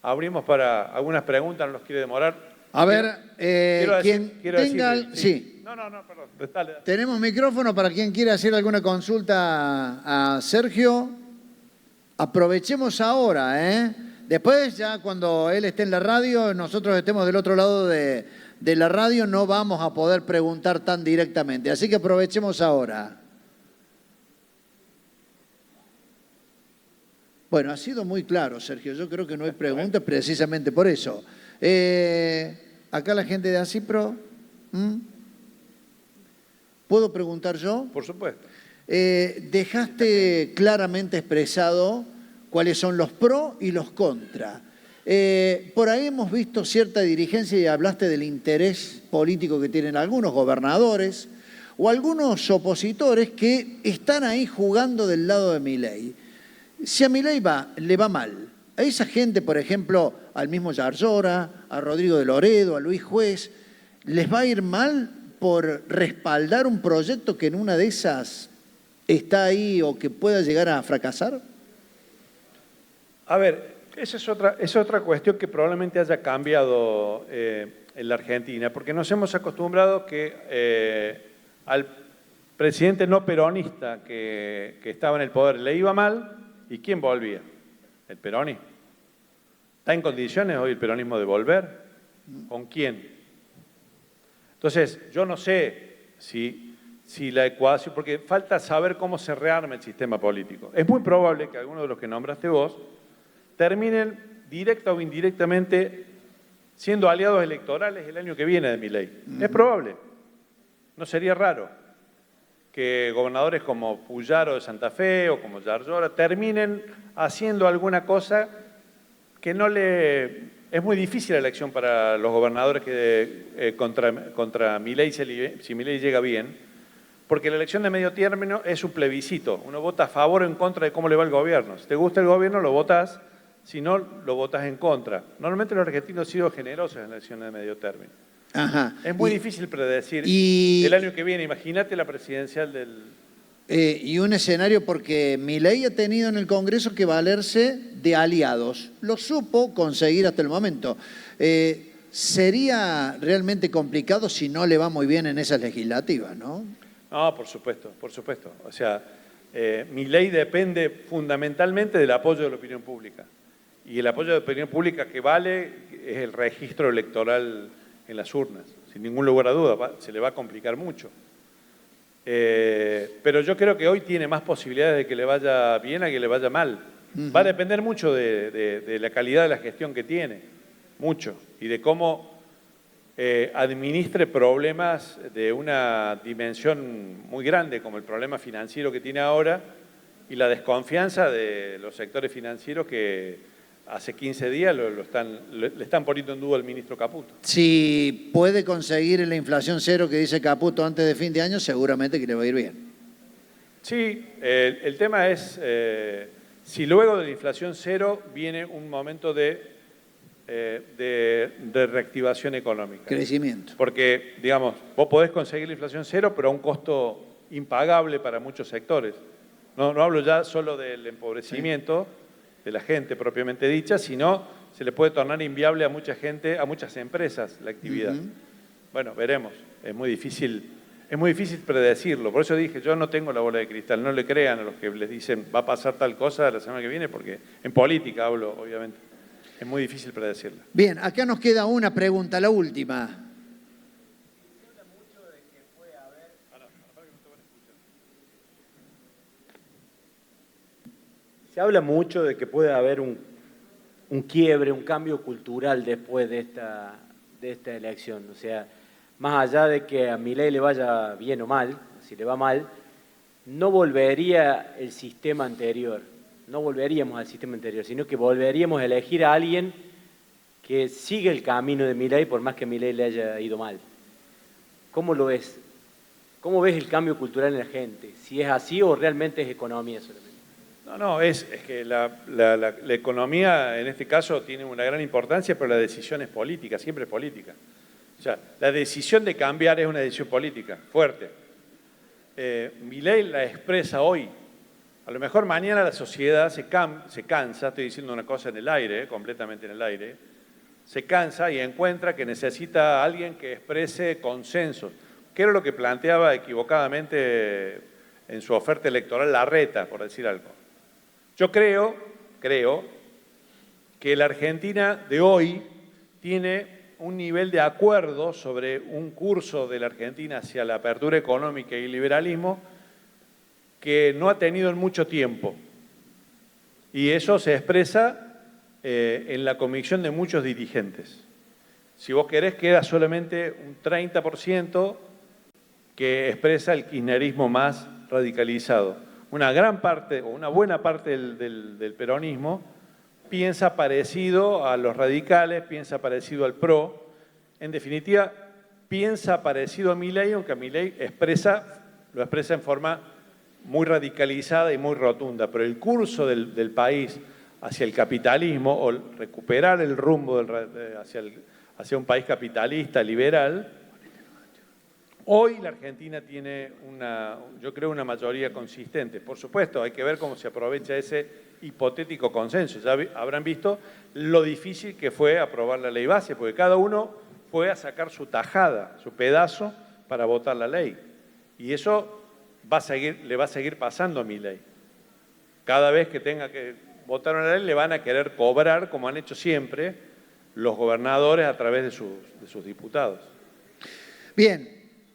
Abrimos para algunas preguntas, no los quiero demorar. A ver, quiero quien decir, tenga... Sí. perdón. Dale. Tenemos micrófono para quien quiera hacer alguna consulta a Sergio. Aprovechemos ahora, ¿eh? Después, ya cuando él esté en la radio, nosotros estemos del otro lado de la radio, no vamos a poder preguntar tan directamente. Así que aprovechemos ahora. Bueno, ha sido muy claro, Sergio. Yo creo que no hay preguntas precisamente por eso. Acá la gente de Acipro. ¿Puedo preguntar yo? Por supuesto. Dejaste claramente expresado cuáles son los pros y los contra. Por ahí hemos visto cierta dirigencia y hablaste del interés político que tienen algunos gobernadores o algunos opositores que están ahí jugando del lado de Milei. Si a Milei le va mal, a esa gente, por ejemplo, al mismo Yarlora, a Rodrigo de Loredo, a Luis Juez, ¿les va a ir mal por respaldar un proyecto que en una de esas está ahí o que pueda llegar a fracasar? A ver, esa es otra cuestión que probablemente haya cambiado en la Argentina, porque nos hemos acostumbrado que al presidente no peronista que estaba en el poder le iba mal, ¿y quién volvía? El peronismo. ¿Está en condiciones hoy el peronismo de volver? ¿Con quién? Entonces, yo no sé si la ecuación, porque falta saber cómo se rearma el sistema político. Es muy probable que algunos de los que nombraste vos terminen directa o indirectamente siendo aliados electorales el año que viene de Milei. Es probable. No sería raro que gobernadores como Puyaro de Santa Fe o como Yarlora terminen haciendo alguna cosa que no le... Es muy difícil la elección para los gobernadores que contra Milei, si Milei llega bien, porque la elección de medio término es un plebiscito. Uno vota a favor o en contra de cómo le va el gobierno. Si te gusta el gobierno, lo votas. Si no, lo votas en contra. Normalmente los argentinos han sido generosos en la elección de medio término. Ajá. Es muy difícil predecir el año que viene. Imagínate la presidencial del... Y un escenario porque Milei ha tenido en el Congreso que valerse de aliados. Lo supo conseguir hasta el momento. Sería realmente complicado si no le va muy bien en esas legislativas, ¿no? No, por supuesto, por supuesto. O sea, Milei depende fundamentalmente del apoyo de la opinión pública. Y el apoyo de la opinión pública que vale es el registro electoral en las urnas. Sin ningún lugar a duda, se le va a complicar mucho. Pero yo creo que hoy tiene más posibilidades de que le vaya bien a que le vaya mal. Va a depender mucho de la calidad de la gestión que tiene, mucho, y de cómo administre problemas de una dimensión muy grande, como el problema financiero que tiene ahora y la desconfianza de los sectores financieros que hace 15 días le están poniendo en duda al ministro Caputo. Si puede conseguir la inflación cero que dice Caputo antes de fin de año, seguramente que le va a ir bien. Sí, el tema es si luego de la inflación cero viene un momento de reactivación económica. Crecimiento. Porque, digamos, vos podés conseguir la inflación cero, pero a un costo impagable para muchos sectores. No hablo ya solo del empobrecimiento de la gente propiamente dicha, sino se le puede tornar inviable a mucha gente, a muchas empresas la actividad. Bueno, veremos. Es muy difícil predecirlo. Por eso dije, yo no tengo la bola de cristal. No le crean a los que les dicen va a pasar tal cosa la semana que viene, porque en política hablo, obviamente. Es muy difícil predecirla. Bien, acá nos queda una pregunta, la última. Se habla mucho de que puede haber un quiebre, un cambio cultural después de esta elección. O sea, más allá de que a Milei le vaya bien o mal, si le va mal, no volvería el sistema anterior. No volveríamos al sistema anterior, sino que volveríamos a elegir a alguien que sigue el camino de Milei por más que a Milei le haya ido mal. ¿Cómo lo ves? ¿Cómo ves el cambio cultural en la gente? ¿Si es así o realmente es economía solamente? No, es que la economía en este caso tiene una gran importancia, pero la decisión es política, siempre es política. O sea, la decisión de cambiar es una decisión política, fuerte. Milei la expresa hoy. A lo mejor mañana la sociedad se cansa, estoy diciendo una cosa en el aire, completamente en el aire, se cansa y encuentra que necesita a alguien que exprese consensos. que era lo que planteaba equivocadamente en su oferta electoral Larreta, por decir algo. Yo creo que la Argentina de hoy tiene un nivel de acuerdo sobre un curso de la Argentina hacia la apertura económica y el liberalismo que no ha tenido en mucho tiempo. Y eso se expresa en la convicción de muchos dirigentes. Si vos querés, queda solamente un 30% que expresa el kirchnerismo más radicalizado. Una gran parte, o una buena parte del peronismo, piensa parecido a los radicales, piensa parecido al PRO. En definitiva, piensa parecido a Milei, aunque Milei lo expresa en forma muy radicalizada y muy rotunda. Pero el curso del país hacia el capitalismo, o recuperar el rumbo hacia un país capitalista, liberal, hoy la Argentina tiene yo creo, una mayoría consistente. Por supuesto, hay que ver cómo se aprovecha ese hipotético consenso. Ya habrán visto lo difícil que fue aprobar la ley base, porque cada uno fue a sacar su tajada, su pedazo, para votar la ley. Y eso le va a seguir pasando a Milei. Cada vez que tenga que votar una ley, le van a querer cobrar, como han hecho siempre, los gobernadores a través de sus diputados. Bien,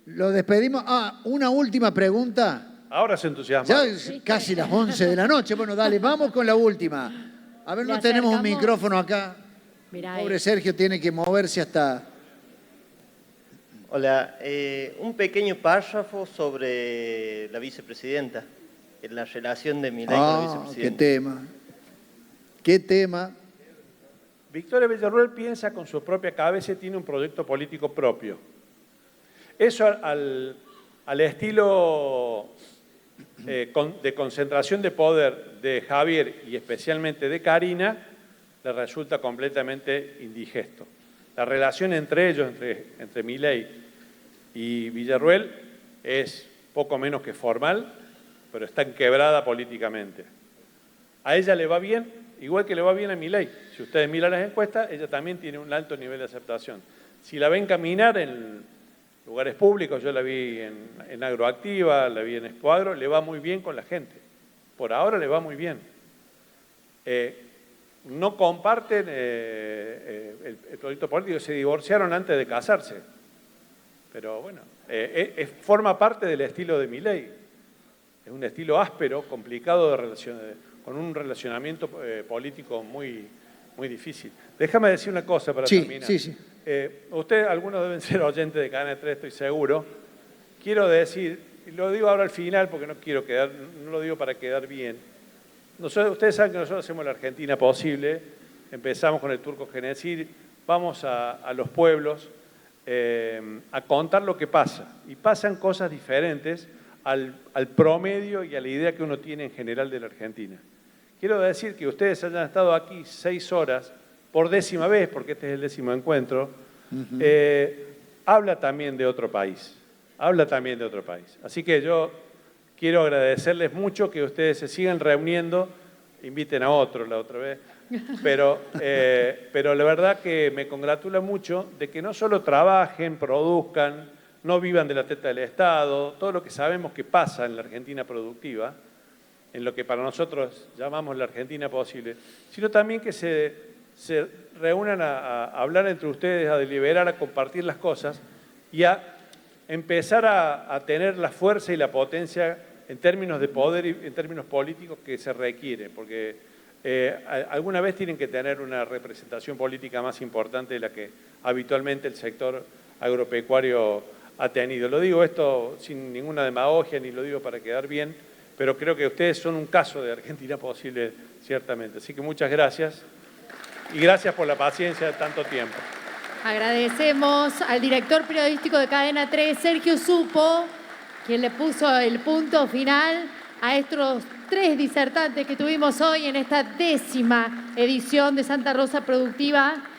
lo despedimos. Una última pregunta. Ahora se entusiasma. Ya es casi las 11 de la noche. Bueno, dale, vamos con la última. A ver, no tenemos un micrófono acá. Mirá, Pobre Sergio tiene que moverse hasta... Hola, un pequeño párrafo sobre la vicepresidenta, en la relación de Milei con la vicepresidenta. Qué tema. Victoria Villarruel piensa con su propia cabeza y tiene un proyecto político propio. Eso al estilo de concentración de poder de Javier y especialmente de Karina, le resulta completamente indigesto. La relación entre ellos, entre Milei y Villarruel, es poco menos que formal, pero está enquebrada políticamente. A ella le va bien, igual que le va bien a Milei. Si ustedes miran las encuestas, ella también tiene un alto nivel de aceptación. Si la ven caminar en lugares públicos, yo la vi en Agroactiva, la vi en Expoagro, le va muy bien con la gente. Por ahora le va muy bien. No comparten el proyecto político, se divorciaron antes de casarse. Pero bueno, forma parte del estilo de Milei. Es un estilo áspero, complicado con un relacionamiento político muy, muy difícil. Déjame decir una cosa para terminar. Sí. Ustedes, algunos deben ser oyentes de Cadena 3, estoy seguro. Quiero decir, y lo digo ahora al final porque no lo digo para quedar bien. Ustedes saben que nosotros hacemos la Argentina posible, empezamos con el Turco Genocid, vamos a los pueblos a contar lo que pasa. Y pasan cosas diferentes al promedio y a la idea que uno tiene en general de la Argentina. Quiero decir que ustedes hayan estado aquí 6 horas, por 10ª vez, porque este es el 10º encuentro, habla también de otro país. Así que yo quiero agradecerles mucho que ustedes se sigan reuniendo, inviten a otros la otra vez, pero la verdad que me congratula mucho de que no solo trabajen, produzcan, no vivan de la teta del Estado, todo lo que sabemos que pasa en la Argentina productiva, en lo que para nosotros llamamos la Argentina posible, sino también que se reúnan a hablar entre ustedes, a deliberar, a compartir las cosas y a empezar a tener la fuerza y la potencia en términos de poder y en términos políticos que se requiere, porque alguna vez tienen que tener una representación política más importante de la que habitualmente el sector agropecuario ha tenido. Lo digo esto sin ninguna demagogia, ni lo digo para quedar bien, pero creo que ustedes son un caso de Argentina posible, ciertamente. Así que muchas gracias y gracias por la paciencia de tanto tiempo. Agradecemos al director periodístico de Cadena 3, Sergio Supo, quien le puso el punto final a estos 3 disertantes que tuvimos hoy en esta 10ª edición de Santa Rosa Productiva.